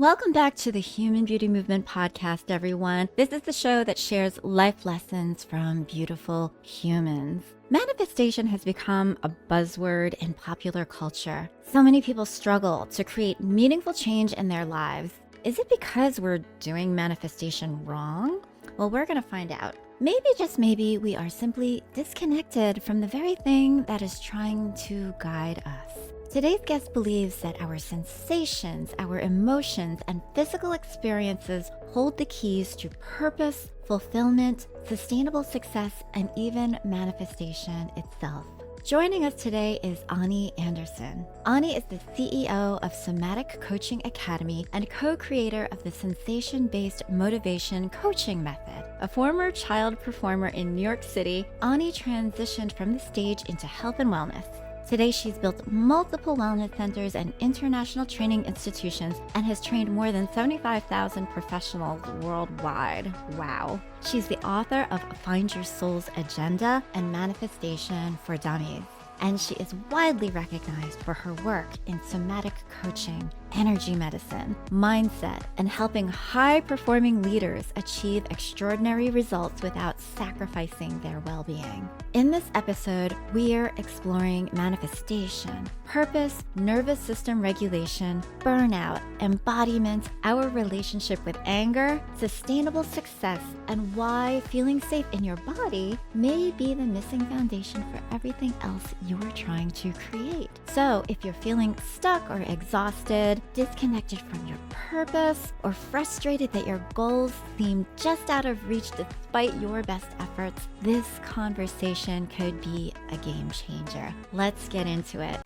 Welcome back to the Human Beauty Movement podcast, everyone. This is the show that shares life lessons from beautiful humans. Manifestation has become a buzzword in popular culture. So many people struggle to create meaningful change in their lives. Is it because we're doing manifestation wrong? Well, we're going to find out. Maybe, just maybe, we are simply disconnected from the very thing that is trying to guide us. Today's guest believes that our sensations, our emotions, and physical experiences hold the keys to purpose, fulfillment, sustainable success, and even manifestation itself. Joining us today is Anew Anderson. Anew is the CEO of Somatic Coaching Academy and co-creator of the sensation-based motivation coaching method. A former child performer in New York City, Anew transitioned from the stage into health and wellness. Today, she's built multiple wellness centers and international training institutions and has trained more than 75,000 professionals worldwide. Wow. She's the author of Find Your Soul's Agenda and Manifestation for Dummies. And she is widely recognized for her work in somatic coaching, energy medicine, mindset, and helping high-performing leaders achieve extraordinary results without sacrificing their well-being. In this episode, we're exploring manifestation, purpose, nervous system regulation, burnout, embodiment, our relationship with anger, sustainable success, and why feeling safe in your body may be the missing foundation for everything else you're trying to create. So if you're feeling stuck or exhausted, disconnected from your purpose, or frustrated that your goals seem just out of reach despite your best efforts, this conversation could be a game changer. Let's get into it.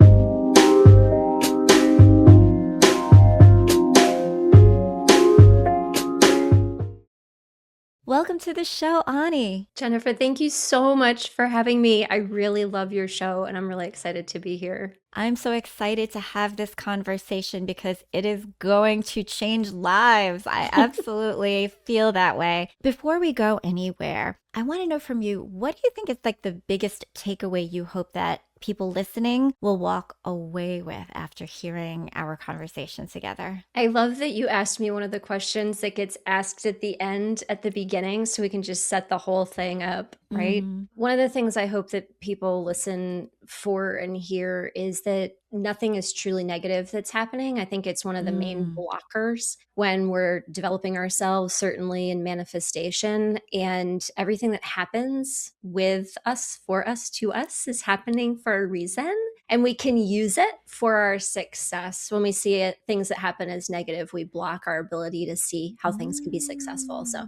Welcome to the show, Anew. Jennifer, thank you so much for having me. I really love your show and I'm really excited to be here. I'm so excited to have this conversation because it is going to change lives. I absolutely feel that way. Before we go anywhere, I want to know from you, what do you think is like the biggest takeaway you hope that people listening will walk away with after hearing our conversation together? I love that you asked me one of the questions that gets asked at the end, at the beginning, so we can just set the whole thing up, right? One of the things I hope that people listen for and hear is that nothing is truly negative that's happening. I think it's one of the main blockers when we're developing ourselves, certainly in manifestation, and everything that happens with us, for us, to us is happening for a reason. And we can use it for our success. When we see it, things that happen as negative, we block our ability to see how things can be successful. So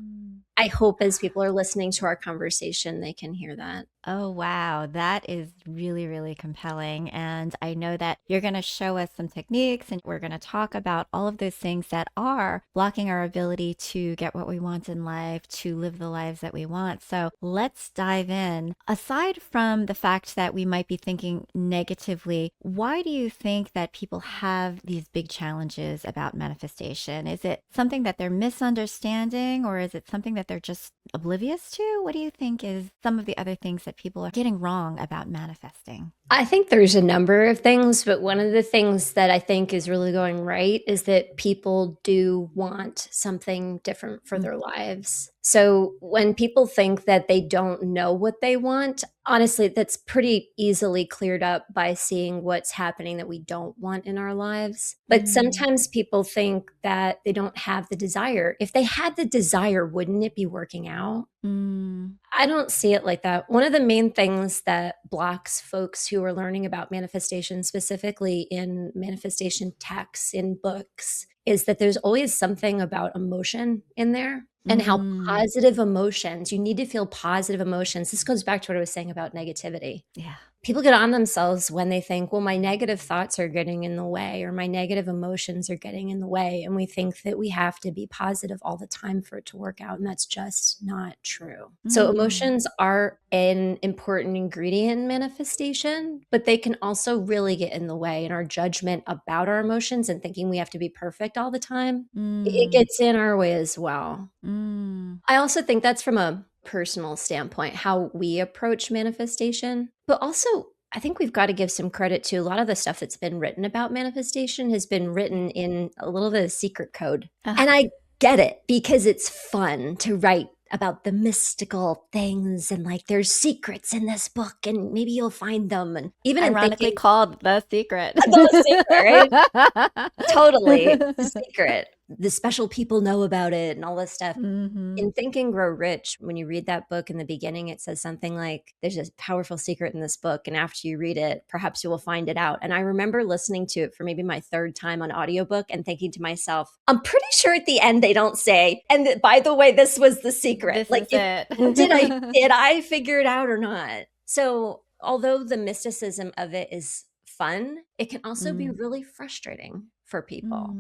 I hope as people are listening to our conversation, they can hear that. Oh, wow. That is really, really compelling. And I know that you're going to show us some techniques and we're going to talk about all of those things that are blocking our ability to get what we want in life, to live the lives that we want. So let's dive in. Aside from the fact that we might be thinking negatively, why do you think that people have these big challenges about manifestation? Is it something that they're misunderstanding, or is it something that they're just oblivious to? What do you think is some of the other things that people are getting wrong about manifesting? I think there's a number of things, but one of the things that I think is really going right is that people do want something different for their lives. So when people think that they don't know what they want, honestly, that's pretty easily cleared up by seeing what's happening that we don't want in our lives. But sometimes people think that they don't have the desire. If they had the desire, wouldn't it be working out? I don't see it like that. One of the main things that blocks folks who are learning about manifestation, specifically in manifestation texts, in books, is that there's always something about emotion in there and how positive emotions, you need to feel positive emotions. This goes back to what I was saying about negativity. Yeah. People get on themselves when they think, well, my negative thoughts are getting in the way, or my negative emotions are getting in the way. And we think that we have to be positive all the time for it to work out. And that's just not true. So emotions are an important ingredient in manifestation, but they can also really get in the way. And our judgment about our emotions and thinking we have to be perfect all the time, it gets in our way as well. I also think that's from a personal standpoint, how we approach manifestation, but also I think we've got to give some credit to a lot of the stuff that's been written about manifestation has been written in a little bit of secret code. And I get it because it's fun to write about the mystical things and like there's secrets in this book and maybe you'll find them. And even in Ironically thinking called The Secret. the secret, right? Totally. The secret. The special people know about it and all this stuff. Mm-hmm. In Think and Grow Rich, when you read that book in the beginning, it says something like, there's a powerful secret in this book. And after you read it, perhaps you will find it out. And I remember listening to it for maybe my third time on audiobook and thinking to myself, I'm pretty sure at the end they don't say, and by the way, this was the secret. This like, is it. did I figure it out or not? So although the mysticism of it is fun, it can also be really frustrating for people.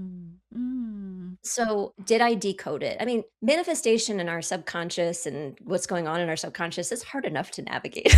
So did I decode it? I mean, manifestation in our subconscious and what's going on in our subconscious is hard enough to navigate.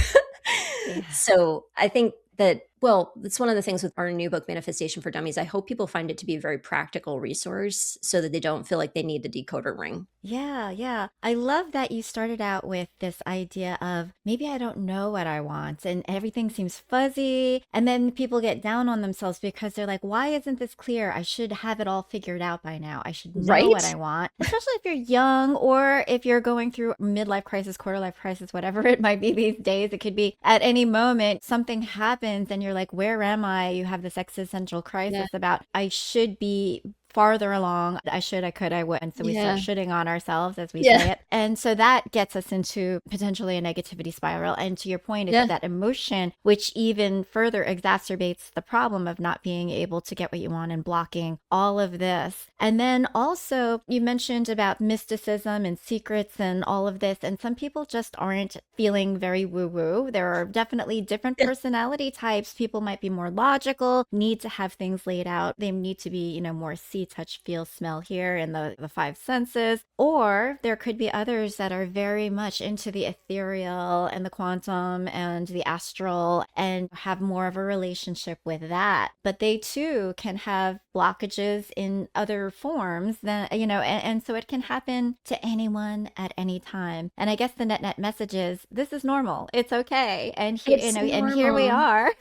Yeah. So I think that, well, it's one of the things with our new book, Manifestation for Dummies. I hope people find it to be a very practical resource so that they don't feel like they need the decoder ring. Yeah, yeah. I love that you started out with this idea of maybe I don't know what I want and everything seems fuzzy. And then people get down on themselves because they're like, why isn't this clear? I should have it all figured out by now. I should know what I want, especially if you're young or if you're going through midlife crisis, quarter life crisis, whatever it might be these days. It could be at any moment something happens and you're like, where am I? You have this existential crisis about I should be farther along. I should, I could, I would. And so we start shitting on ourselves as we say it. And so that gets us into potentially a negativity spiral. And to your point, it's that emotion, which even further exacerbates the problem of not being able to get what you want and blocking all of this. And then also you mentioned about mysticism and secrets and all of this. And some people just aren't feeling very woo-woo. There are definitely different personality types. People might be more logical, need to have things laid out. They need to be, you know, more see, touch, feel, smell, hear in the five senses. Or there could be others that are very much into the ethereal and the quantum and the astral and have more of a relationship with that. But they too can have blockages in other forms than, you know, and so it can happen to anyone at any time. And I guess the net message is this is normal. It's okay. And here, you know, and here we are.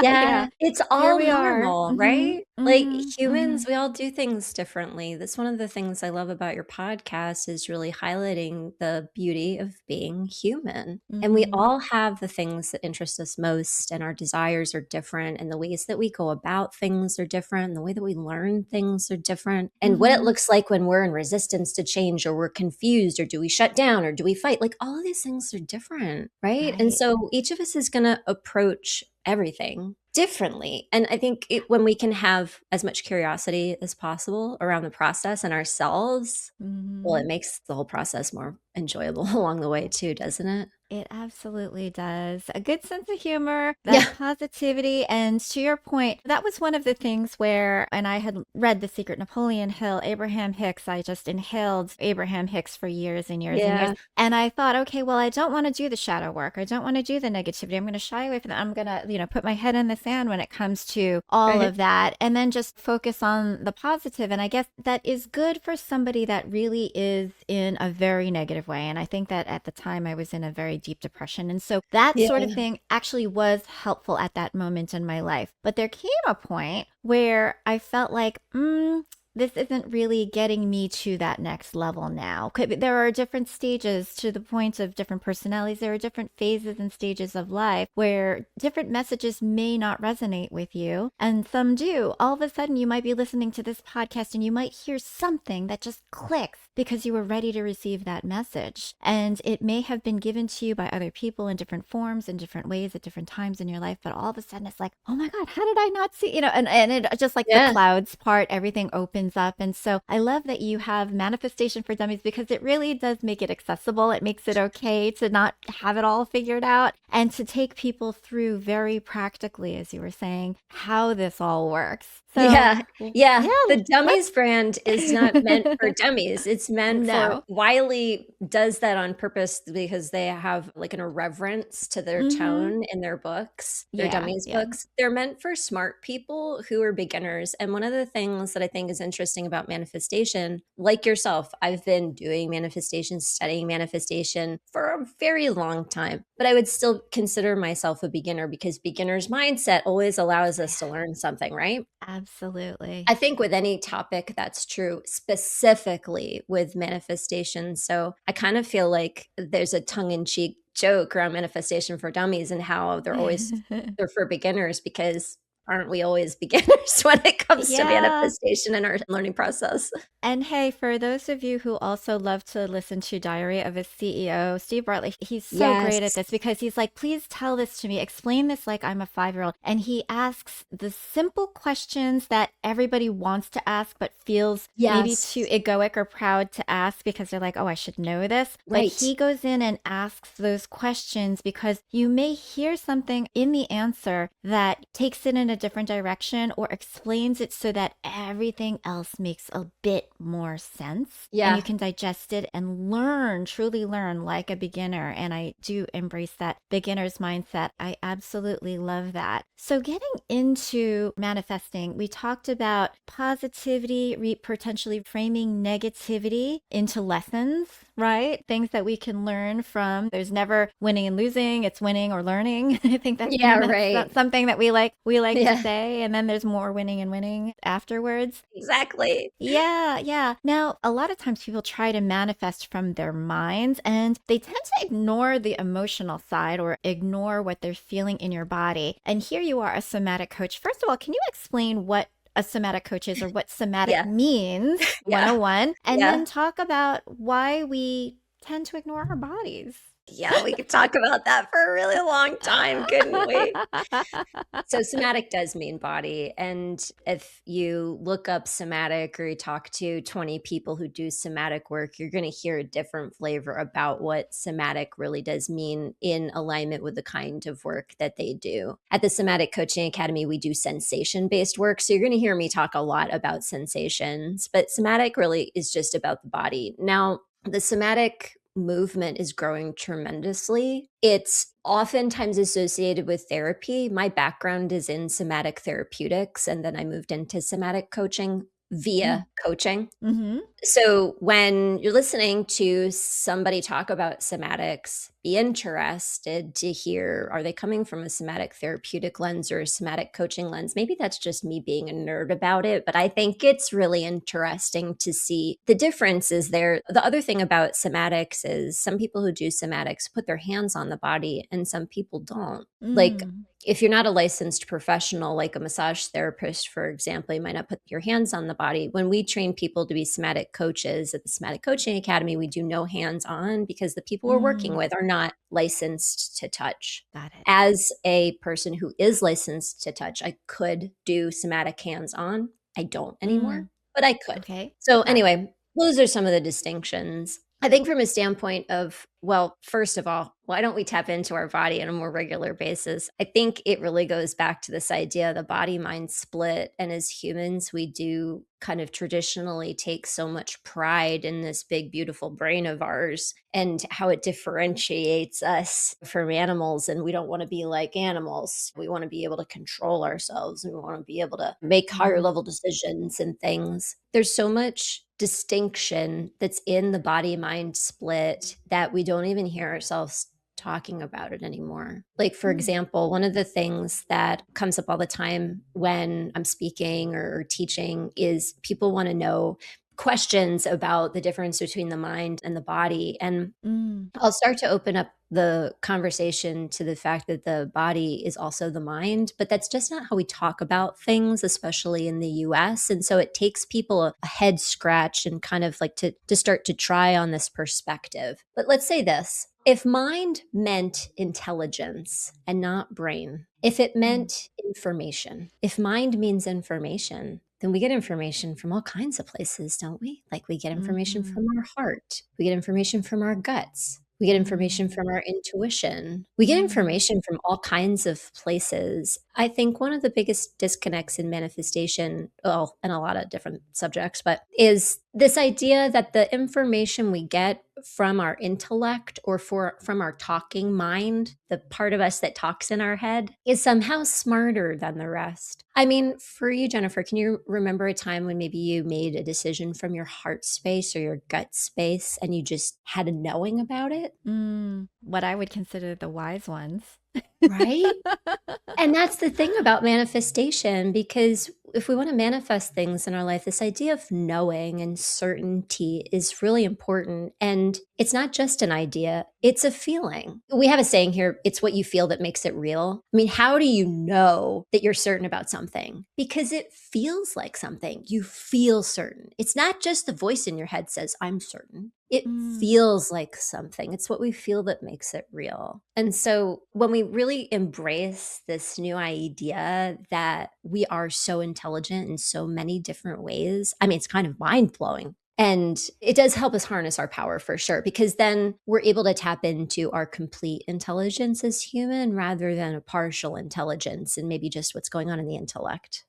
Yeah. It's all normal, right? Like Mm-hmm. humans, we all do things differently. That's one of the things I love about your podcast is really highlighting the beauty of being human. And we all have the things that interest us most, and our desires are different, and the ways that we go about things are different, and the way that we learn things are different, and what it looks like when we're in resistance to change, or we're confused, or do we shut down, or do we fight? Like all of these things are different, right? And so each of us is going to approach everything differently. And I think when we can have as much curiosity as possible around the process and ourselves, well, it makes the whole process more enjoyable along the way too, doesn't it? It absolutely does. A good sense of humor, that positivity. And to your point, that was one of the things where, and I had read The Secret, Napoleon Hill, Abraham Hicks. I just inhaled Abraham Hicks for years and years and years. And I thought, okay, well, I don't want to do the shadow work. I don't want to do the negativity. I'm going to shy away from that. I'm going to, you know, put my head in the sand when it comes to all of that and then just focus on the positive. And I guess that is good for somebody that really is in a very negative way. And I think that at the time I was in a very deep depression. And so that sort of thing actually was helpful at that moment in my life. But there came a point where I felt like, this isn't really getting me to that next level now. There are different stages to the point of different personalities. There are different phases and stages of life where different messages may not resonate with you, and some do. All of a sudden, you might be listening to this podcast and you might hear something that just clicks because you were ready to receive that message. And it may have been given to you by other people in different forms, in different ways, at different times in your life. But all of a sudden, it's like, oh my God, how did I not see? You know, and it just like the clouds part, everything opens up. And so I love that you have Manifestation for Dummies because it really does make it accessible. It makes it okay to not have it all figured out and to take people through very practically, as you were saying, how this all works. So, the Dummies brand is not meant for dummies. It's meant for Wiley does that on purpose because they have like an irreverence to their tone in their books, their Dummies books. They're meant for smart people who are beginners. And one of the things that I think is interesting about manifestation, like yourself, I've been doing manifestation, studying manifestation for a very long time, but I would still consider myself a beginner because beginner's mindset always allows us to learn something, right? Absolutely. I think with any topic that's true, specifically with manifestation. So I kind of feel like there's a tongue-in-cheek joke around manifestation for dummies and how they're for beginners because aren't we always beginners when it comes to Yeah. manifestation and our learning process? And hey, for those of you who also love to listen to Diary of a CEO, Steve Bartlett, he's so great at Yes. this because he's like, please tell this to me, explain this like I'm a 5-year-old. And he asks the simple questions that everybody wants to ask, but feels maybe too Yes. egoic or proud to ask because they're like, oh, I should know this. But Right. he goes in and asks those questions because you may hear something in the answer that takes it in a different direction or explains it so that everything else makes a bit more sense and you Yeah. can digest it and learn, truly learn like a beginner. And I do embrace that beginner's mindset. I absolutely love that. So getting into manifesting, we talked about positivity, potentially framing negativity into lessons, right? Things that we can learn from. There's never winning and losing, it's winning or learning. I think Yeah, that's right. something that we like to Yeah, say, and then there's more winning and winning afterwards. exactly. Yeah, yeah. Now, a lot of times people try to manifest from their minds and they tend to ignore the emotional side or ignore what they're feeling in your body. And here you are, a somatic coach. First of all, can you explain what a somatic coach is or what somatic Yeah, means, yeah, 101, and yeah. then talk about why we tend to ignore our bodies? Yeah, we could talk about that for a really long time, couldn't we? So somatic does mean body, and if you look up somatic or you talk to 20 people who do somatic work, you're gonna hear a different flavor about what somatic really does mean in alignment with the kind of work that they do. At the Somatic Coaching Academy, we do sensation-based work, so you're gonna hear me talk a lot about sensations, but somatic really is just about the body. Now, the somatic movement is growing tremendously. It's oftentimes associated with therapy. My background is in somatic therapeutics, and then I moved into somatic coaching Mm. via coaching. Mm-hmm. So when you're listening to somebody talk about somatics, be interested to hear, are they coming from a somatic therapeutic lens or a somatic coaching lens? Maybe that's just me being a nerd about it, but I think it's really interesting to see the differences there. The other thing about somatics is some people who do somatics put their hands on the body and some people don't. Like Mm. if you're not a licensed professional, like a massage therapist, for example, you might not put your hands on the body. When we train people to be somatic coaches at the Somatic Coaching Academy, we do no hands on because the people we're working Mm. with are not licensed to touch. Got it. As a person who is licensed to touch, I could do somatic hands on. I don't anymore, Mm. but I could. Okay. So, Got it. anyway, those are some of the distinctions. I think from a standpoint of, well, first of all, why don't we tap into our body on a more regular basis? I think it really goes back to this idea of the body mind split. And as humans, we do kind of traditionally take so much pride in this big, beautiful brain of ours and how it differentiates us from animals. And we don't want to be like animals. We want to be able to control ourselves. We want to be able to make higher Mm. level decisions and things. There's so much distinction that's in the body mind split that we don't even hear ourselves talking about it anymore. Like, for Mm. example, one of the things that comes up all the time when I'm speaking or teaching is people want to know questions about the difference between the mind and the body. And Mm. I'll start to open up the conversation to the fact that the body is also the mind, but that's just not how we talk about things, especially in the US. And so it takes people a head scratch and kind of like to start to try on this perspective. But let's say this. If mind meant intelligence and not brain, if it Mm. meant information, if mind means information, then we get information from all kinds of places, don't we? Like we get information Mm-hmm. from our heart, we get information from our guts, we get information Mm. from our intuition, we get Mm. information from all kinds of places. I think one of the biggest disconnects in manifestation, well, and a lot of different subjects, but is this idea that the information we get from our intellect or from our talking mind, the part of us that talks in our head, is somehow smarter than the rest. I mean, for you, Jennifer, can you remember a time when maybe you made a decision from your heart space or your gut space and you just had a knowing about it? What I would consider the wise ones. Right? And that's the thing about manifestation, because if we want to manifest things in our life, this idea of knowing and certainty is really important. And it's not just an idea, it's a feeling. We have a saying here, it's what you feel that makes it real. I mean, how do you know that you're certain about something? Because it feels like something. You feel certain. It's not just the voice in your head says, I'm certain. It feels like something. It's what we feel that makes it real. And so when we really embrace this new idea that we are so intelligent in so many different ways, I mean, it's kind of mind blowing. And it does help us harness our power for sure, because then we're able to tap into our complete intelligence as human rather than a partial intelligence and maybe just what's going on in the intellect.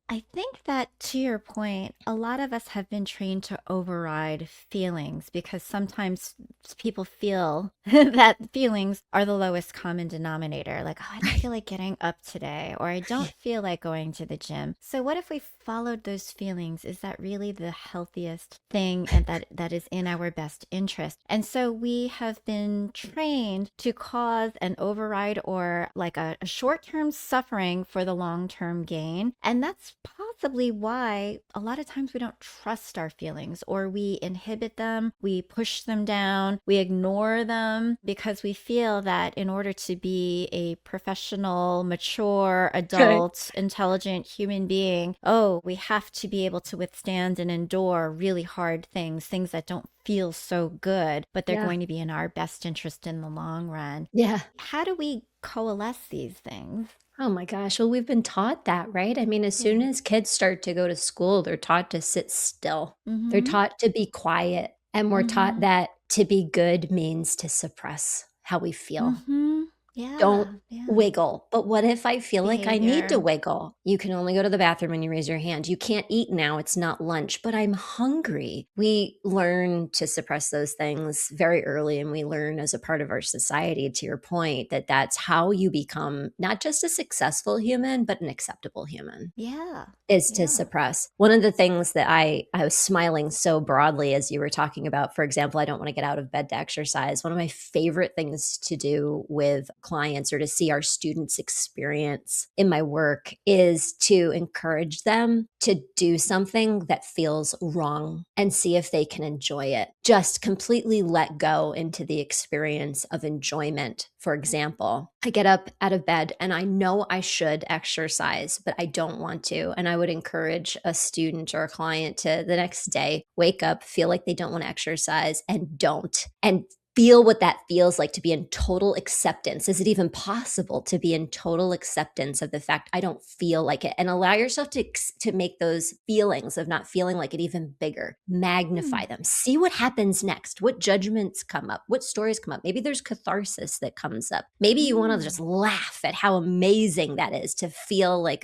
I think that to your point, a lot of us have been trained to override feelings because sometimes people feel that feelings are the lowest common denominator. Like, oh, I don't feel like getting up today, or I don't feel like going to the gym. So what if we followed those feelings? Is that really the healthiest thing and that is in our best interest? And so we have been trained to cause an override or like a short-term suffering for the long-term gain. And that's possibly why a lot of times we don't trust our feelings, or we inhibit them, we push them down, we ignore them because we feel that in order to be a professional, mature, adult, intelligent human being, oh, we have to be able to withstand and endure really hard things, things that don't feel so good, but they're Yeah. going to be in our best interest in the long run. Yeah. How do we coalesce these things? Oh my gosh. Well, we've been taught that, right? I mean, as soon Yeah. as kids start to go to school, they're taught to sit still. They're Mm-hmm. taught to be quiet. And we're taught Mm-hmm. that to be good means to suppress how we feel. Mm-hmm. Yeah. Don't Yeah. wiggle. But what if I feel like I need to Behavior. wiggle? You can only go to the bathroom when you raise your hand. You can't eat now. It's not lunch, but I'm hungry. We learn to suppress those things very early, and we learn as a part of our society, to your point, that that's how you become not just a successful human, but an acceptable human, Yeah. is to Yeah. suppress. One of the things that I was smiling so broadly as you were talking about, for example, I don't want to get out of bed to exercise. One of my favorite things to do with clients or to see our students experience in my work is to encourage them to do something that feels wrong and see if they can enjoy it. Just completely let go into the experience of enjoyment. For example, I get up out of bed and I know I should exercise, but I don't want to. And I would encourage a student or a client to the next day wake up, feel like they don't want to exercise and don't. And feel what that feels like to be in total acceptance. Is it even possible to be in total acceptance of the fact I don't feel like it? And allow yourself to make those feelings of not feeling like it even bigger. Magnify them. See what happens next. What judgments come up? What stories come up? Maybe there's catharsis that comes up. Maybe you want to just laugh at how amazing that is to feel like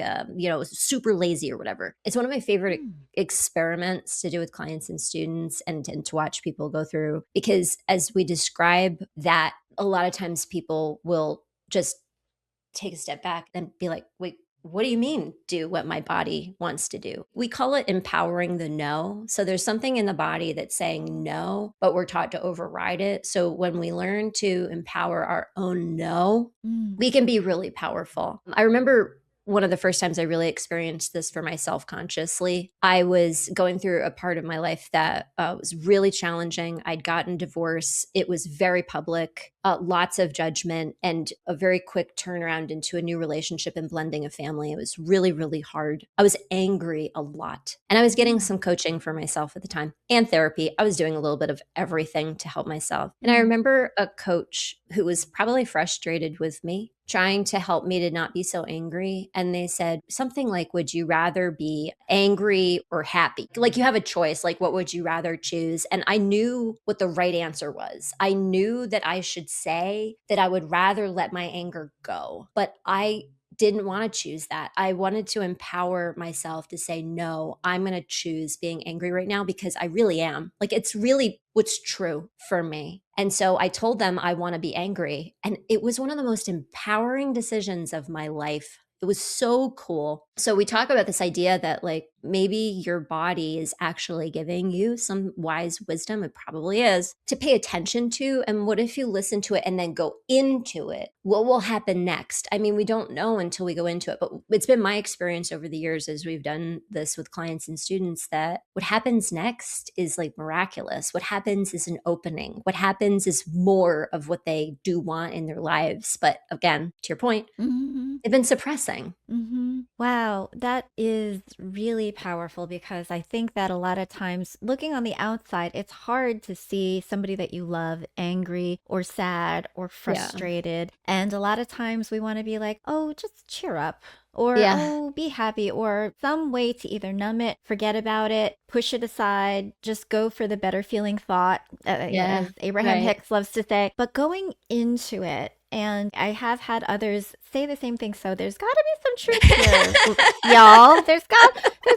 super lazy or whatever. It's one of my favorite experiments to do with clients and students, and to watch people go through, because as we describe that, a lot of times people will just take a step back and be like, wait, what do you mean do what my body wants to do? We call it empowering the no. So there's something in the body that's saying no, but we're taught to override it. So when we learn to empower our own no, we can be really powerful. I remember one of the first times I really experienced this for myself consciously. I was going through a part of my life that was really challenging. I'd gotten divorce. It was very public, lots of judgment, and a very quick turnaround into a new relationship and blending a family. It was really, really hard. I was angry a lot. And I was getting some coaching for myself at the time and therapy. I was doing a little bit of everything to help myself. And I remember a coach who was probably frustrated with me, trying to help me to not be so angry. And they said something like, would you rather be angry or happy? Like, you have a choice. Like, what would you rather choose? And I knew what the right answer was. I knew that I should say that I would rather let my anger go, but I didn't want to choose that. I wanted to empower myself to say, no, I'm going to choose being angry right now because I really am. Like, it's really what's true for me. And so I told them I want to be angry. And it was one of the most empowering decisions of my life. It was so cool. So we talk about this idea that like maybe your body is actually giving you some wise wisdom. It probably is to pay attention to. And what if you listen to it and then go into it? What will happen next? I mean, we don't know until we go into it, but it's been my experience over the years as we've done this with clients and students that what happens next is like miraculous. What happens is an opening. What happens is more of what they do want in their lives. But again, to your point, they've been suppressing. Wow, that is really powerful because I think that a lot of times looking on the outside, it's hard to see somebody that you love angry or sad or frustrated. And a lot of times we want to be like, oh, just cheer up. Or, oh, be happy, or some way to either numb it, forget about it, push it aside, just go for the better feeling thought, as Abraham Hicks loves to say. But going into it, and I have had others say the same thing. So there's got to be some truth here, y'all. There's got to be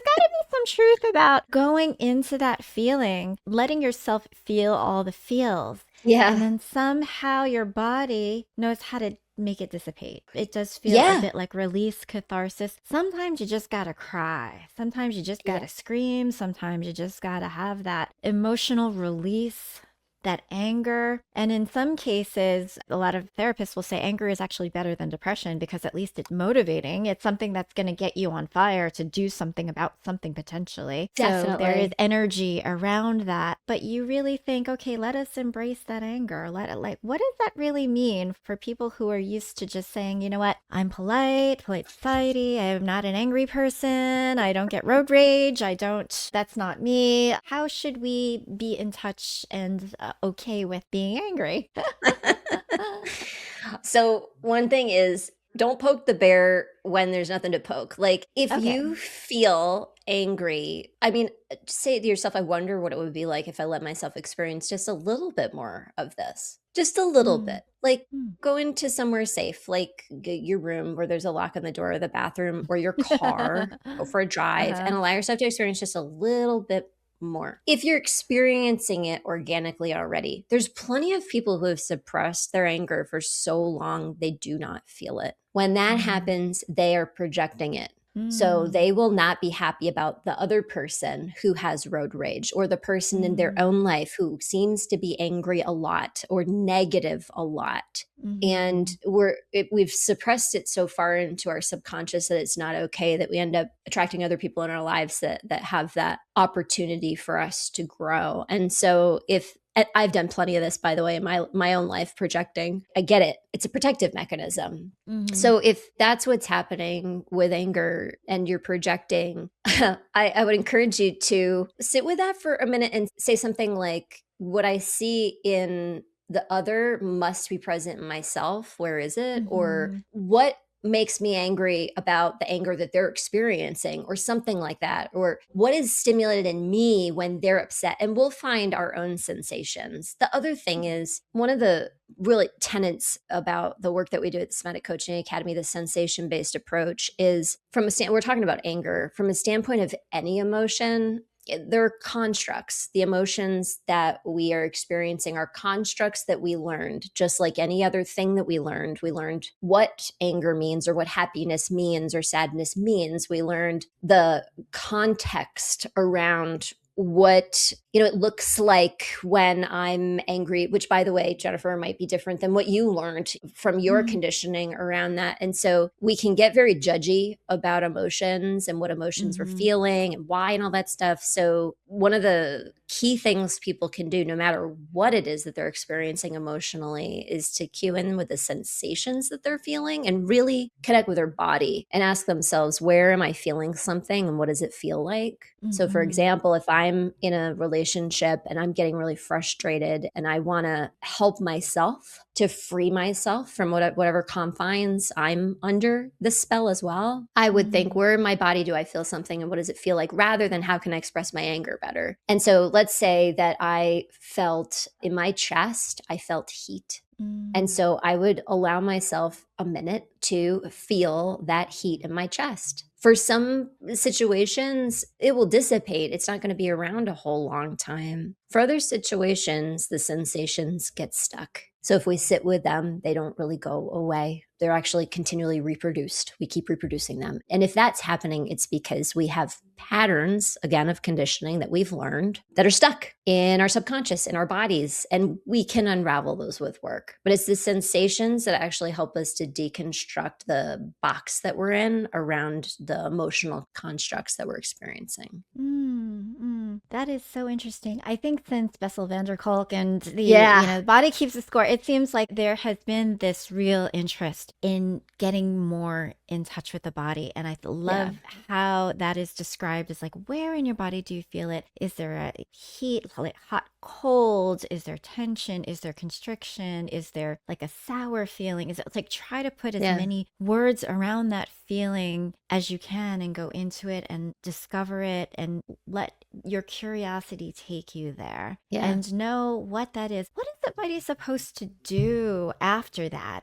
some truth about going into that feeling, letting yourself feel all the feels. Yeah. And then somehow your body knows how to make it dissipate. It does feel a bit like release, catharsis. Sometimes you just gotta cry. Sometimes you just gotta scream. Sometimes you just gotta have that emotional release, that anger. And in some cases, a lot of therapists will say anger is actually better than depression because at least it's motivating. It's something that's going to get you on fire to do something about something potentially. Definitely. So there is energy around that. But you really think, okay, let us embrace that anger. Let it, like, what does that really mean for people who are used to just saying, you know what, I'm polite society. I'm not an angry person. I don't get road rage. That's not me. How should we be in touch and okay with being angry? So one thing is, don't poke the bear when there's nothing to poke. Like if you feel angry, I mean, say it to yourself, I wonder what it would be like if I let myself experience just a little bit more of this. Just a little bit. Like go into somewhere safe, like your room where there's a lock on the door, or the bathroom, or your car, go for a drive, and allow yourself to experience just a little bit more. If you're experiencing it organically already, there's plenty of people who have suppressed their anger for so long they do not feel it. When that happens, they are projecting it. So they will not be happy about the other person who has road rage, or the person in their own life who seems to be angry a lot or negative a lot. And we've suppressed it so far into our subconscious that it's not okay, that we end up attracting other people in our lives that have that opportunity for us to grow. And so I've done plenty of this, by the way, in my own life, projecting. I get it. It's a protective mechanism. So if that's what's happening with anger and you're projecting, I would encourage you to sit with that for a minute and say something like, what I see in the other must be present in myself. Where is it? Or what makes me angry about the anger that they're experiencing, or something like that? Or what is stimulated in me when they're upset? And we'll find our own sensations. The other thing is, one of the really tenets about the work that we do at the Somatic Coaching Academy, the sensation-based approach, is we're talking about anger from a standpoint of any emotion. They're constructs. The emotions that we are experiencing are constructs that we learned, just like any other thing that we learned. We learned what anger means, or what happiness means, or sadness means. We learned the context around what it looks like when I'm angry, which, by the way, Jennifer, might be different than what you learned from your conditioning around that. And so we can get very judgy about emotions and what emotions we're feeling and why and all that stuff. So one of the key things people can do, no matter what it is that they're experiencing emotionally, is to cue in with the sensations that they're feeling and really connect with their body and ask themselves, where am I feeling something and what does it feel like? So for example, if I'm in a relationship and I'm getting really frustrated and I want to help myself to free myself from whatever confines I'm under this spell as well, I would think, where in my body do I feel something and what does it feel like, rather than how can I express my anger better? And so let's say that I felt in my chest, I felt heat. And Mm. so I would allow myself a minute to feel that heat in my chest. For some situations, it will dissipate. It's not going to be around a whole long time. For other situations, the sensations get stuck. So if we sit with them, they don't really go away. They're actually continually reproduced. We keep reproducing them. And if that's happening, it's because we have patterns, again, of conditioning that we've learned that are stuck in our subconscious, in our bodies, and we can unravel those with work. But it's the sensations that actually help us to deconstruct the box that we're in around the emotional constructs that we're experiencing. That is so interesting. I think since Bessel van der Kolk and Yeah. the body keeps the score, it seems like there has been this real interest in getting more in touch with the body. And I Yeah. love how that is described as like, where in your body do you feel it? Is there a heat, like hot, cold? Is there tension? Is there constriction? Is there like a sour feeling? It's like try to put as Yeah. many words around that feeling as you can and go into it and discover it and let your curiosity take you there Yeah. and know what that is. What is the body supposed to do after that?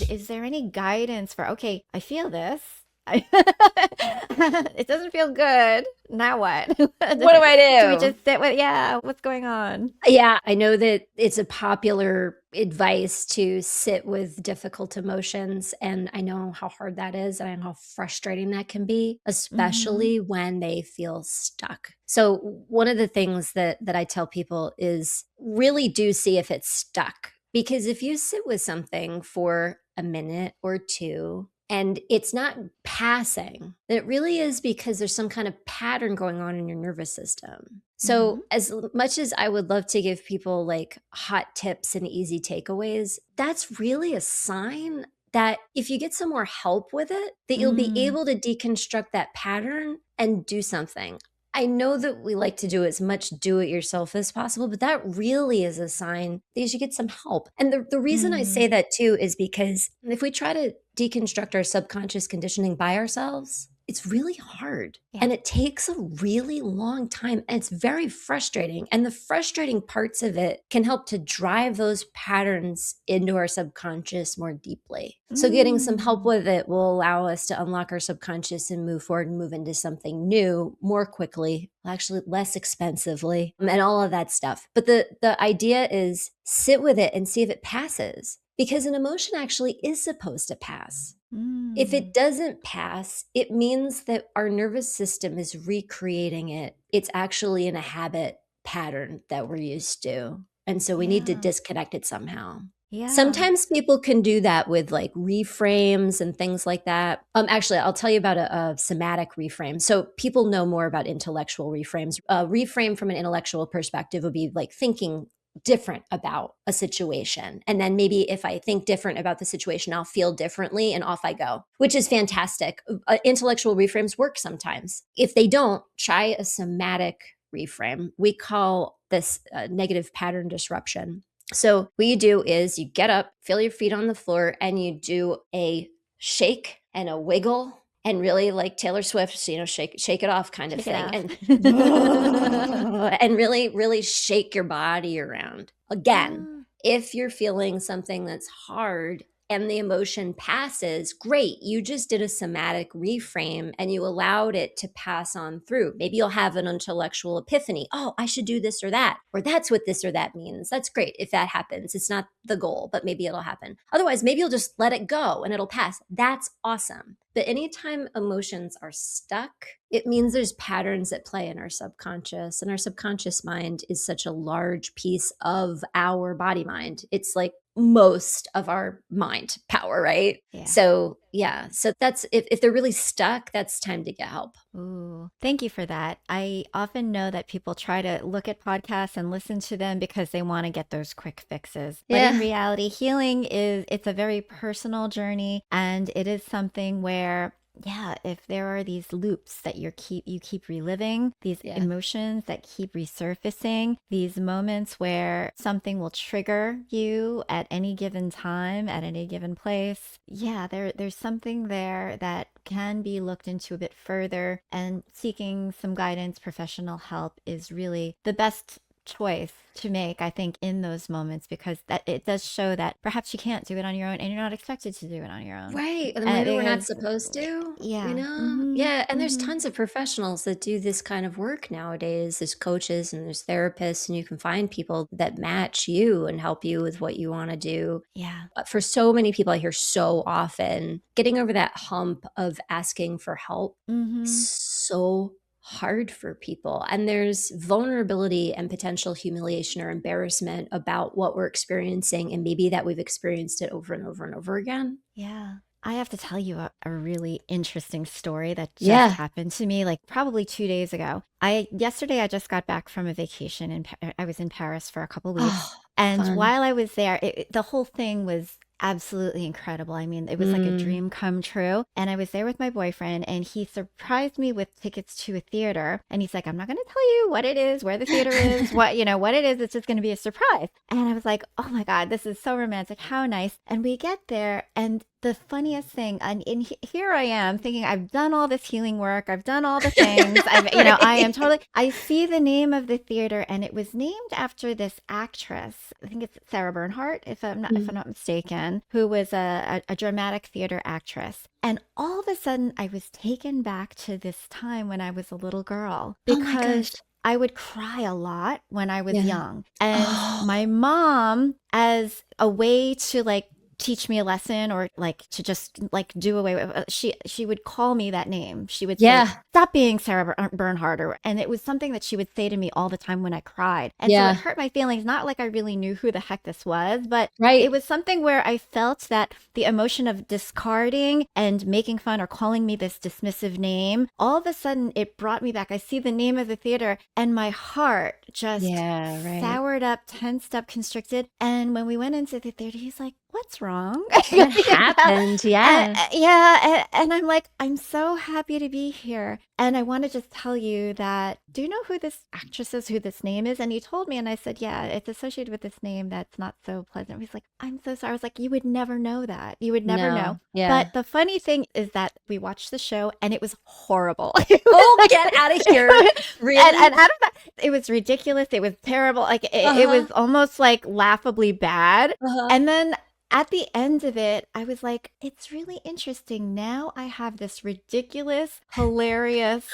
Is there any guidance for, okay, I feel this. It doesn't feel good. Now what? What do I Do we do? just sit with, yeah, what's going on? Yeah, I know that it's a popular advice to sit with difficult emotions, and I know how hard that is, and I know how frustrating that can be, Mm-hmm. especially when they feel stuck. So one of the things that I tell people is really do see if it's stuck. Because if you sit with something for a minute or two and it's not passing, then it really is because there's some kind of pattern going on in your nervous system. Mm-hmm. So, as much as I would love to give people like hot tips and easy takeaways, that's really a sign that if you get some more help with it, that you'll be Mm. able to deconstruct that pattern and do something. I know that we like to do as much do it yourself as possible, but that really is a sign that you should get some help. And the reason I say Mm. that too is because if we try to deconstruct our subconscious conditioning by ourselves, it's really hard. Yeah. And it takes a really long time. And it's very frustrating. And the frustrating parts of it can help to drive those patterns into our subconscious more deeply. So, getting some help Mm. with it will allow us to unlock our subconscious and move forward and move into something new more quickly, actually less expensively, and all of that stuff. But the idea is sit with it and see if it passes, because an emotion actually is supposed to pass. If Mm. it doesn't pass, it means that our nervous system is recreating it. It's actually in a habit pattern that we're used to. And so we need to Yeah. disconnect it somehow. Yeah. Sometimes people can do that with like reframes and things like that. Actually, I'll tell you about a somatic reframe. So people know more about intellectual reframes. A reframe from an intellectual perspective would be like thinking different about a situation. And then maybe if I think different about the situation, I'll feel differently and off I go, which is fantastic. Intellectual reframes work sometimes. If they don't, try a somatic reframe. We call this negative pattern disruption. So what you do is you get up, feel your feet on the floor, and you do a shake and a wiggle and really like Taylor Swift, shake it off kind of Shake it thing. off. And and really, really shake your body around. Again, Ah. if you're feeling something that's hard and the emotion passes, great. You just did a somatic reframe and you allowed it to pass on through. Maybe you'll have an intellectual epiphany. Oh, I should do this or that, or that's what this or that means. That's great if that happens. It's not the goal, but maybe it'll happen. Otherwise, maybe you'll just let it go and it'll pass. That's awesome. But anytime emotions are stuck, it means there's patterns that play in our subconscious. And our subconscious mind is such a large piece of our body mind. It's like most of our mind power, right? Yeah. So, yeah. So that's if they're really stuck, that's time to get help. Ooh, thank you for that. I often know that people try to look at podcasts and listen to them because they want to get those quick fixes. But in Yeah. reality, healing it's a very personal journey and it is something where yeah, if there are these loops that you keep reliving, these Yeah. emotions that keep resurfacing, these moments where something will trigger you at any given time, at any given place. Yeah, there's something there that can be looked into a bit further, and seeking some guidance, professional help is really the best choice to make, I think, in those moments, because that it does show that perhaps you can't do it on your own and you're not expected to do it on your own. Right, and maybe we're not Because, supposed to, you yeah. know? Mm-hmm. Yeah, and there's Mm-hmm. tons of professionals that do this kind of work nowadays. There's coaches and there's therapists, and you can find people that match you and help you with what you wanna do. Yeah. For so many people I hear so often, getting over that hump of asking for help is Mm-hmm. so hard for people. And there's vulnerability and potential humiliation or embarrassment about what we're experiencing, and maybe that we've experienced it over and over and over again. Yeah. I have to tell you a really interesting story that just Yeah. happened to me, like probably 2 days ago. Yesterday I just got back from a vacation and I was in Paris for a couple weeks. Oh, And fun. while I was there, the whole thing was absolutely incredible. I mean, it was like a Mm. dream come true. And I was there with my boyfriend, and he surprised me with tickets to a theater. And he's like, I'm not going to tell you what it is, where the theater is, what it is. It's just going to be a surprise. And I was like, oh my God, this is so romantic. How nice. And we get there, and the funniest thing, and here I am thinking I've done all this healing work, I've done all the things, I am Right. totally. I see the name of the theater, and it was named after this actress. I think it's Sarah Bernhardt, if I'm Mm. not mistaken, who was a dramatic theater actress. And all of a sudden, I was taken back to this time when I was a little girl, Oh my gosh. because I would cry a lot when I was Yeah. young. And Oh, my mom, as a way to like teach me a lesson, or like to just like do away with, she would call me that name. She would say, yeah. stop being Sarah Bernhardt. And it was something that she would say to me all the time when I cried. And so it Yeah. hurt my feelings, not like I really knew who the heck this was, but it Right. was something where I felt that the emotion of discarding and making fun or calling me this dismissive name, all of a sudden it brought me back. I see the name of the theater, and my heart just Yeah, right. soured up, tensed up, constricted. And when we went into the theater, he's like, what's wrong? What happened? And, Yeah. yeah, and I'm like, I'm so happy to be here. And I want to just tell you that, do you know who this actress is, who this name is? And he told me, and I said, yeah, it's associated with this name that's not so pleasant. He's like, I'm so sorry. I was like, you would never know that. You would never know. No. Yeah. But the funny thing is that we watched the show, and it was horrible. It was Oh, like, get out of here. and Really? out of that, it was ridiculous. It was terrible. Like it Uh-huh. was almost like laughably bad. Uh-huh. And then at the end of it, I was like, it's really interesting. Now I have this ridiculous, hilarious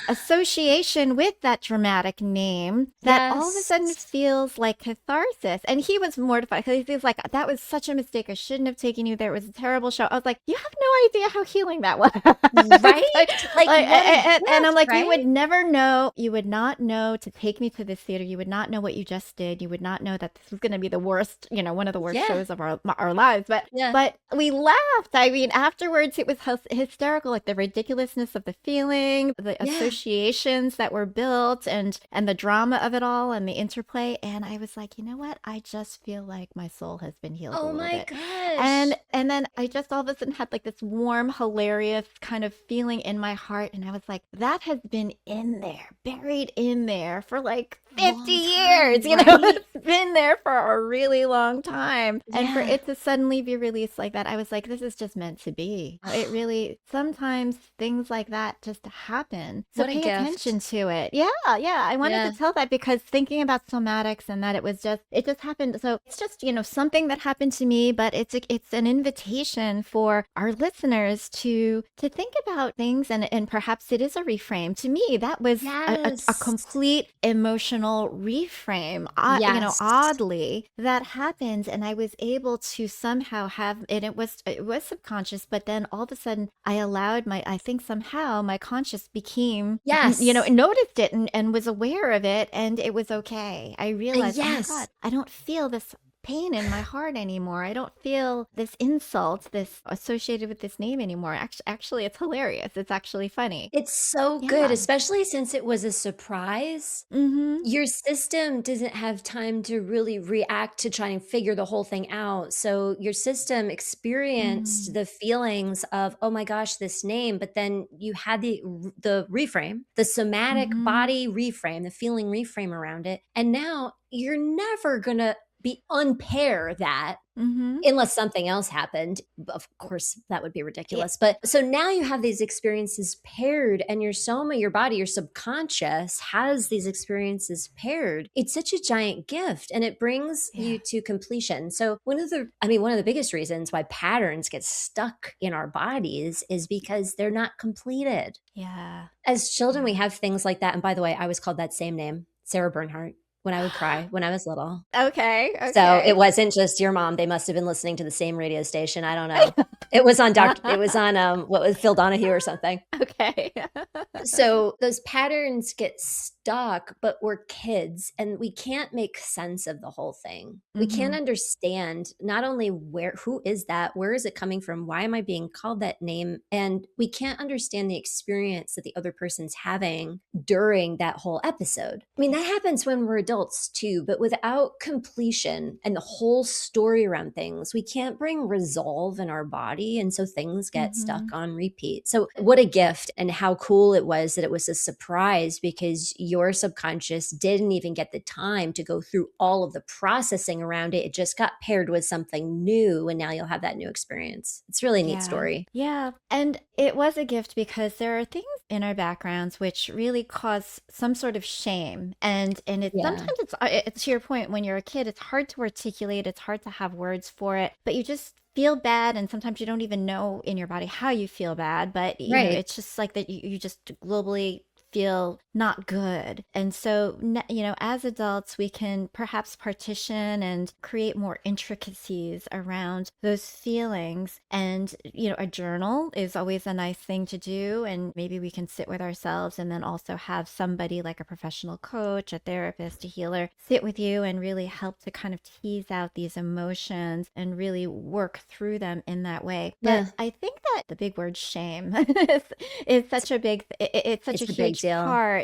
association with that dramatic name that all of a sudden Yes. feels like catharsis. And he was mortified because he was like, that was such a mistake. I shouldn't have taken you there. It was a terrible show. I was like, you have no idea how healing that was. Right? Like, what a And I'm gift, like, you right? would never know. You would not know to take me to this theater. You would not know what you just did. You would not know that this was going to be the worst, one of the worst Yeah. shows of our lives. Yeah. But we laughed. I mean, afterwards, it was hysterical, like the ridiculousness of the feeling, the Yeah. associations that were built, and the drama of it all, and the interplay. And I was like, you know what? I just feel like my soul has been healed a Oh little my bit. gosh. And then I just all of a sudden had like this warm, hilarious kind of feeling in my heart. And I was like, that has been in there, buried in there for like 50 Long years. time, right? It's been there for a really long time. And for Yeah. it to suddenly be released like that, I was like, this is just meant to be. It really, sometimes things like that just happen. So What a pay gift. attention to it. Yeah, yeah. I wanted Yeah. to tell that because thinking about somatics and that it just happened. So it's just, something that happened to me, but it's an invitation for our listeners to think about things, and perhaps it is a reframe. To me, that was a Yes. complete emotional reframe. Yes. Oddly, that happened, and I was able to somehow have, and it was subconscious, but then all of a sudden I allowed I think somehow my conscious became, Yes. noticed it, and was aware of it, and it was okay. I realized, oh my God, Yes. I don't feel this pain in my heart anymore. I don't feel this insult, this associated with this name anymore. Actually, it's hilarious. It's actually funny. It's so good, Yeah. especially since it was a surprise. Mm-hmm. Your system doesn't have time to really react to try and figure the whole thing out. So your system experienced Mm. the feelings of, oh my gosh, this name, but then you had the reframe, the somatic Mm-hmm. body reframe, the feeling reframe around it. And now you're never gonna unpair that. Mm-hmm. Unless something else happened. Of course, that would be ridiculous. Yeah. But so now you have these experiences paired, and your soma, your body, your subconscious has these experiences paired. It's such a giant gift, and it brings you to completion. So one of the biggest reasons why patterns get stuck in our bodies is because they're not completed. Yeah. As children, we have things like that. And by the way, I was called that same name, Sarah Bernhardt, when I would cry when I was little. Okay. So it wasn't just your mom. They must have been listening to the same radio station. I don't know. It was on what was Phil Donahue or something. Okay. So those patterns get stuck, but we're kids and we can't make sense of the whole thing. We can't understand not only who is that? Where is it coming from? Why am I being called that name? And we can't understand the experience that the other person's having during that whole episode. I mean, that happens when we're adults too, but without completion and the whole story around things, we can't bring resolve in our body. And so things get stuck on repeat. So what a gift, and how cool it was that it was a surprise, because your subconscious didn't even get the time to go through all of the processing around it. It just got paired with something new, and now you'll have that new experience. It's really a neat story. Yeah. And it was a gift because there are things in our backgrounds which really cause some sort of shame. And sometimes it's to your point, when you're a kid, it's hard to articulate, it's hard to have words for it, but you just feel bad, and sometimes you don't even know in your body how you feel bad, but you know, it's just like that you just globally feel not good. And so, you know, as adults, we can perhaps partition and create more intricacies around those feelings. And, you know, a journal is always a nice thing to do. And maybe we can sit with ourselves and then also have somebody like a professional coach, a therapist, a healer sit with you and really help to kind of tease out these emotions and really work through them in that way. But I think that the big word shame is such a big, it's such a huge part,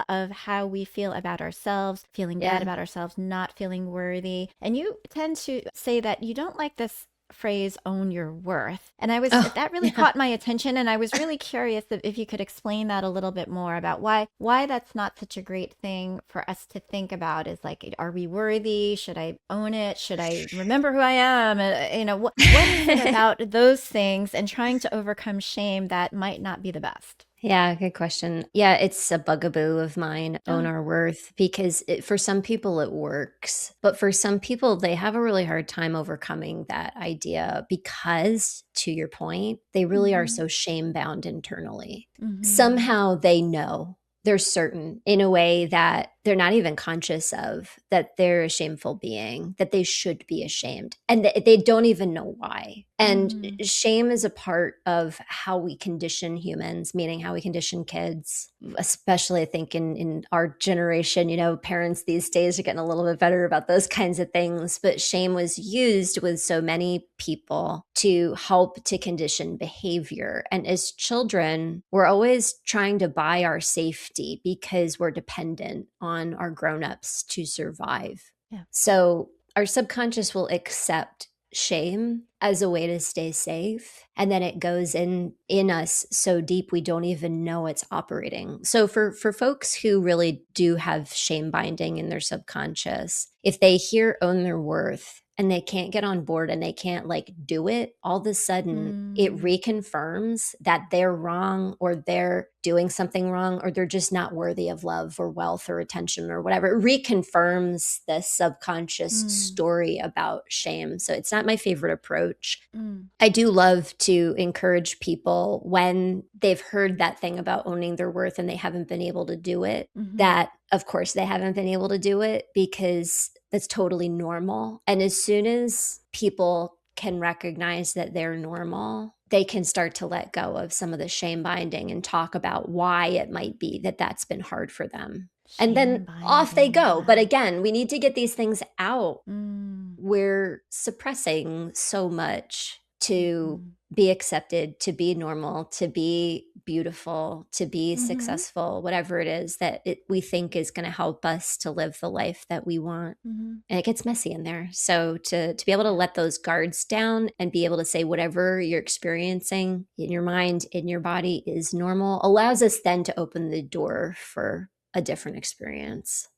of how we feel about ourselves, feeling bad about ourselves, not feeling worthy. And you tend to say that you don't like this phrase, own your worth. And that really caught my attention. And I was really curious if you could explain that a little bit more about why that's not such a great thing for us to think about. Is like, are we worthy? Should I own it? Should I remember who I am? You know, what is it about those things and trying to overcome shame that might not be the best? Yeah, good question. Yeah, it's a bugaboo of mine, own our worth, because for some people it works. But for some people, they have a really hard time overcoming that idea because, to your point, they really are so shame-bound internally. Somehow they know, they're certain in a way that they're not even conscious of, that they're a shameful being, that they should be ashamed. And they don't even know why. And shame is a part of how we condition humans, meaning how we condition kids, especially I think in our generation. You know, parents these days are getting a little bit better about those kinds of things. But shame was used with so many people to help to condition behavior. And as children, we're always trying to buy our safety because we're dependent on our grown-ups to survive. So our subconscious will accept shame as a way to stay safe, and then it goes in us so deep we don't even know it's operating. So for folks who really do have shame binding in their subconscious, if they hear own their worth and they can't get on board and they can't like do it, all of a sudden it reconfirms that they're wrong, or they're doing something wrong, or they're just not worthy of love or wealth or attention or whatever. It reconfirms the subconscious story about shame. So it's not my favorite approach. I do love to encourage people when they've heard that thing about owning their worth and they haven't been able to do it, that of course they haven't been able to do it, because that's totally normal. And as soon as people can recognize that they're normal, they can start to let go of some of the shame binding and talk about why it might be that that's been hard for them. And then off they go. But again, we need to get these things out. We're suppressing so much to be accepted, to be normal, to be beautiful, to be successful, whatever it is that we think is going to help us to live the life that we want. And it gets messy in there. So to be able to let those guards down and be able to say whatever you're experiencing in your mind, in your body is normal, allows us then to open the door for a different experience.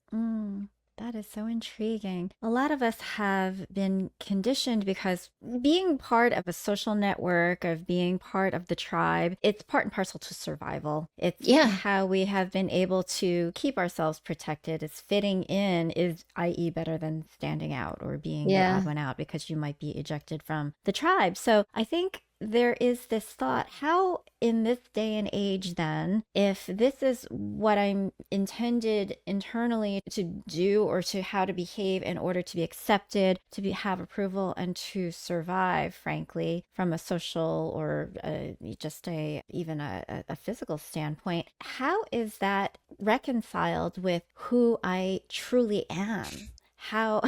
That is so intriguing. A lot of us have been conditioned because being part of a social network, of being part of the tribe, it's part and parcel to survival. It's Yeah. how we have been able to keep ourselves protected. It's fitting in is, i.e., better than standing out or being the odd Yeah. one out because you might be ejected from the tribe. So I think there is this thought, how in this day and age then, if this is what I'm intended internally to do or to how to behave in order to be accepted, to have approval and to survive, frankly, from a social or just even a physical standpoint, how is that reconciled with who I truly am? How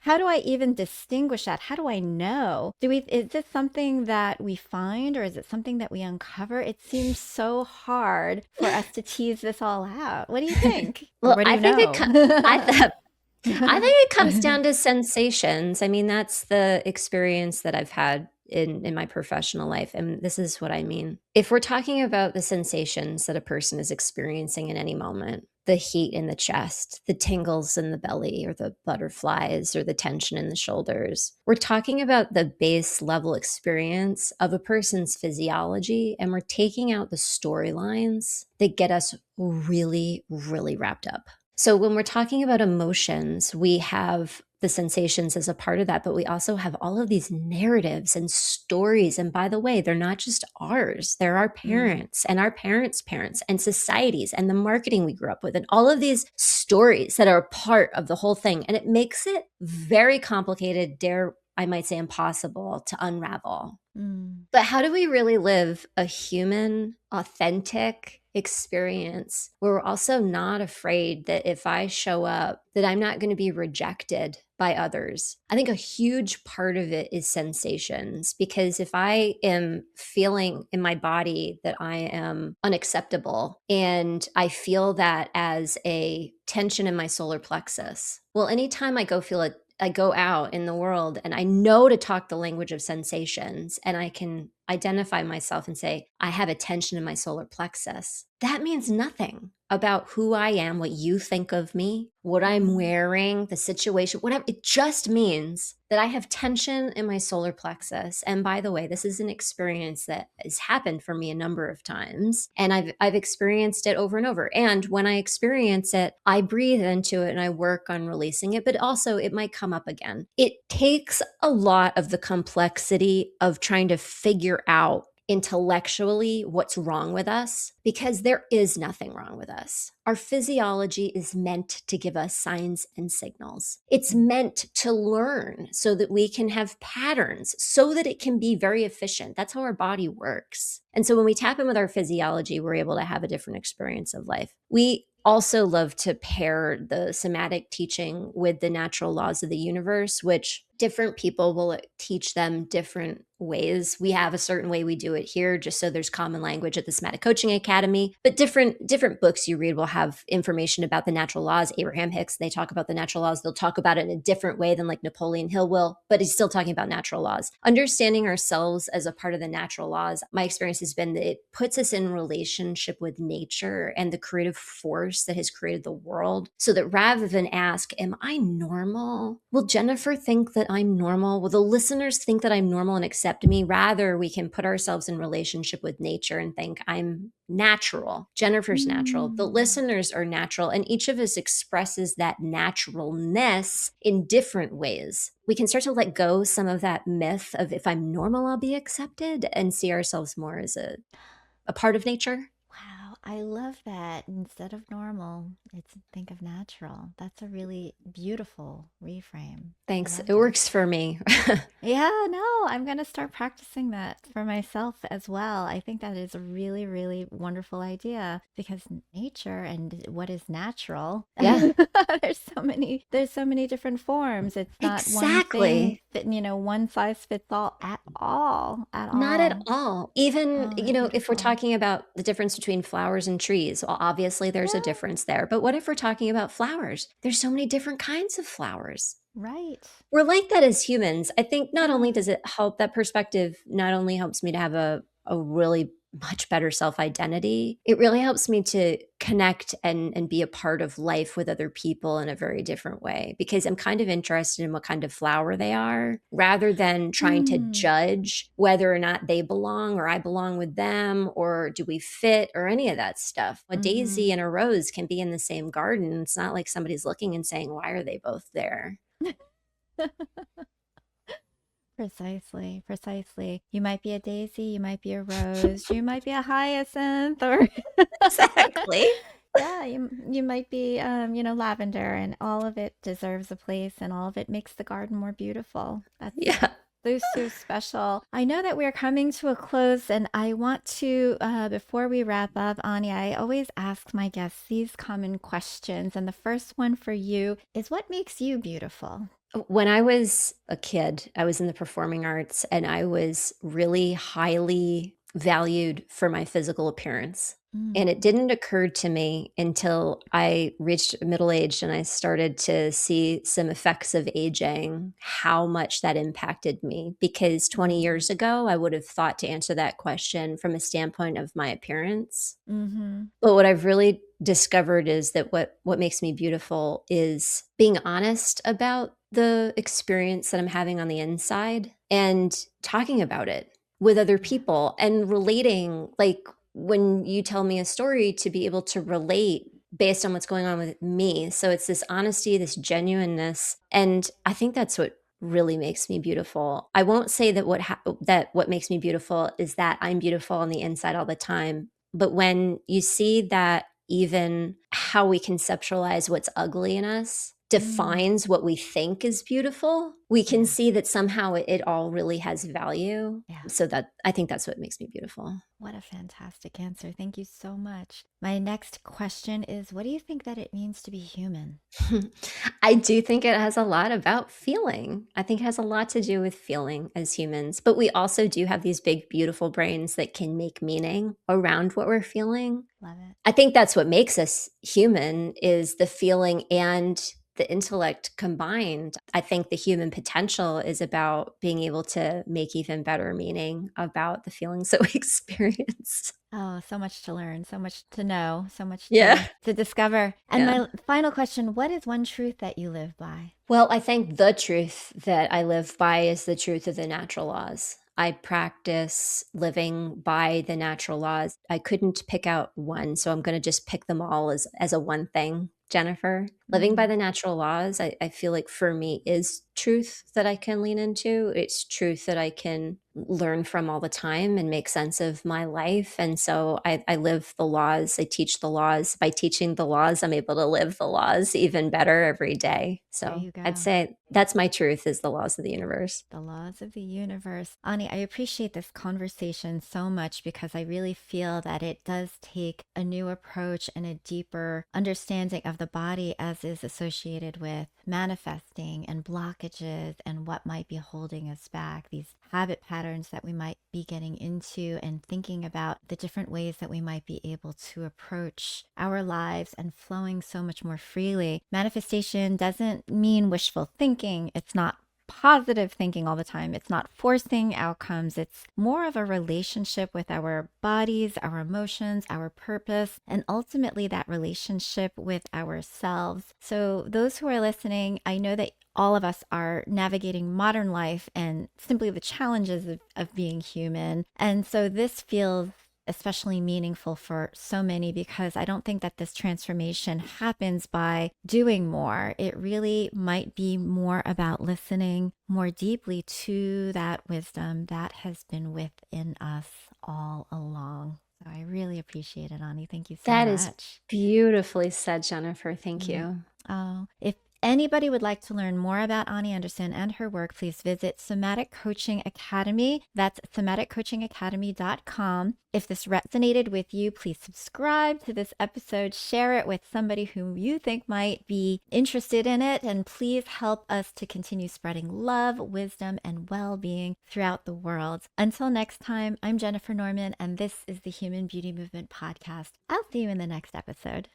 how do I even distinguish that? How do I know? Is this something that we find or is it something that we uncover? It seems so hard for us to tease this all out. What do you think? Or Well, what do I you think know? I think it comes down to sensations. I mean, that's the experience that I've had in my professional life, and this is what I mean. If we're talking about the sensations that a person is experiencing in any moment, the heat in the chest, the tingles in the belly, or the butterflies, or the tension in the shoulders, we're talking about the base level experience of a person's physiology, and we're taking out the storylines that get us really, really wrapped up. So when we're talking about emotions, we have the sensations as a part of that, but we also have all of these narratives and stories. And by the way, they're not just ours, they're our Mm. parents and our parents' parents and societies and the marketing we grew up with, and all of these stories that are a part of the whole thing. And it makes it very complicated, dare I might say impossible to unravel. Mm. But how do we really live a human, authentic experience where we're also not afraid that if I show up, that I'm not going to be rejected by others? I think a huge part of it is sensations, because if I am feeling in my body that I am unacceptable and I feel that as a tension in my solar plexus, well, anytime I go out in the world and I know to talk the language of sensations and I can identify myself and say, I have a tension in my solar plexus. That means nothing about who I am, what you think of me, what I'm wearing, the situation, whatever. It just means that I have tension in my solar plexus. And by the way, this is an experience that has happened for me a number of times. And I've experienced it over and over. And when I experience it, I breathe into it and I work on releasing it, but also it might come up again. It takes a lot of the complexity of trying to figure out intellectually what's wrong with us, because there is nothing wrong with us. Our physiology is meant to give us signs and signals. It's meant to learn so that we can have patterns, so that it can be very efficient. That's how our body works. And so when we tap in with our physiology, we're able to have a different experience of life. We also love to pair the somatic teaching with the natural laws of the universe, which different people will teach them different ways. We have a certain way we do it here, just so there's common language at the Somatic Coaching Academy. But different books you read will have information about the natural laws. Abraham Hicks, they talk about the natural laws. They'll talk about it in a different way than like Napoleon Hill will, but he's still talking about natural laws. Understanding ourselves as a part of the natural laws, my experience has been that it puts us in relationship with nature and the creative force that has created the world, so that rather than ask, am I normal? Will Jennifer think that I'm normal? Will the listeners think that I'm normal and accept me? Rather, we can put ourselves in relationship with nature and think, I'm natural. Jennifer's natural. The listeners are natural. And each of us expresses that naturalness in different ways. We can start to let go some of that myth of, if I'm normal, I'll be accepted, and see ourselves more as a part of nature. Wow, I love that. Instead of normal, it's think of natural. That's a really beautiful reframe. I Thanks. love It that. works for me. Yeah, no, I'm going to start practicing that for myself as well. I think that is a really, really wonderful idea because nature and what is natural, Yeah, there's so many different forms. It's not one thing, exactly. one size fits all at all, at Not at all. all. Even, Oh, that's if we're beautiful. talking about the difference between flowers and trees, well, obviously there's a Yeah, difference there. But what if we're talking about flowers? There's so many different kinds of flowers. right. We're like that as humans. I think not only Yeah. does it help, that perspective not only helps me to have a really much better self-identity. It really helps me to connect and be a part of life with other people in a very different way, because I'm kind of interested in what kind of flower they are, rather than trying to judge whether or not they belong or I belong with them, or do we fit, or any of that stuff. A daisy and a rose can be in the same garden. It's not like somebody's looking and saying, why are they both there? Precisely, precisely. You might be a daisy, you might be a rose, you might be a hyacinth, or Exactly. yeah, you might be lavender, and all of it deserves a place, and all of it makes the garden more beautiful. That's Yeah. so special. I know that we're coming to a close, and I want to, before we wrap up, Anya, I always ask my guests these common questions, and the first one for you is, what makes you beautiful? When I was a kid, I was in the performing arts, and I was really highly valued for my physical appearance. And it didn't occur to me until I reached middle age and I started to see some effects of aging, how much that impacted me. Because 20 years ago, I would have thought to answer that question from a standpoint of my appearance. But what I've really discovered is that what makes me beautiful is being honest about the experience that I'm having on the inside and talking about it with other people and relating. Like, when you tell me a story, to be able to relate based on what's going on with me. So it's this honesty, this genuineness, and I think that's what really makes me beautiful. I won't say that what makes me beautiful is that I'm beautiful on the inside all the time, but when you see that even how we conceptualize what's ugly in us defines what we think is beautiful, we can see that somehow it all really has value. Yeah. So that, I think that's what makes me beautiful. What a fantastic answer. Thank you so much. My next question is, what do you think that it means to be human? I do think it has a lot about feeling. I think it has a lot to do with feeling as humans, but we also do have these big, beautiful brains that can make meaning around what we're feeling. Love it. I think that's what makes us human, is the feeling and the intellect combined. I think the human potential is about being able to make even better meaning about the feelings that we experience. Oh, so much to learn, so much to know, so much Yeah. to discover. And Yeah. my final question, what is one truth that you live by? Well, I think the truth that I live by is the truth of the natural laws. I practice living by the natural laws. I couldn't pick out one, so I'm going to just pick them all as a one thing, Jennifer. Living by the natural laws, I feel like for me is truth that I can lean into. It's truth that I can learn from all the time and make sense of my life. And so I live the laws. I teach the laws. By teaching the laws, I'm able to live the laws even better every day. There So you go. I'd say that's my truth, is the laws of the universe. The laws of the universe. Ani, I appreciate this conversation so much, because I really feel that it does take a new approach and a deeper understanding of the body as is associated with manifesting and blockages and what might be holding us back, these habit patterns that we might be getting into, and thinking about the different ways that we might be able to approach our lives and flowing so much more freely. Manifestation doesn't mean wishful thinking. It's not positive thinking all the time. It's not forcing outcomes. It's more of a relationship with our bodies, our emotions, our purpose, and ultimately that relationship with ourselves. So those who are listening, I know that all of us are navigating modern life and simply the challenges of being human. And so this feels especially meaningful for so many, because I don't think that this transformation happens by doing more. It really might be more about listening more deeply to that wisdom that has been within us all along. So I really appreciate it, Ani. Thank you so much. That is beautifully said, Jennifer. Thank you. Oh, if anybody would like to learn more about Ani Anderson and her work, please visit Somatic Coaching Academy. That's somaticcoachingacademy.com. If this resonated with you, please subscribe to this episode, share it with somebody whom you think might be interested in it, and please help us to continue spreading love, wisdom, and well-being throughout the world. Until next time, I'm Jennifer Norman, and this is the Human Beauty Movement Podcast. I'll see you in the next episode.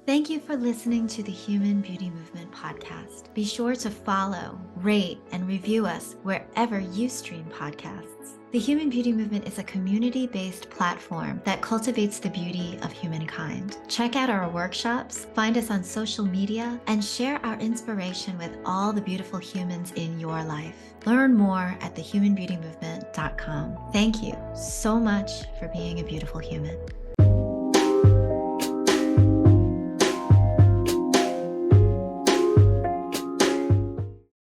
Thank you for listening to the Human Beauty Movement Podcast. Be sure to follow, rate, and review us wherever you stream podcasts. The Human Beauty Movement is a community-based platform that cultivates the beauty of humankind. Check out our workshops, find us on social media, and share our inspiration with all the beautiful humans in your life. Learn more at thehumanbeautymovement.com. Thank you so much for being a beautiful human.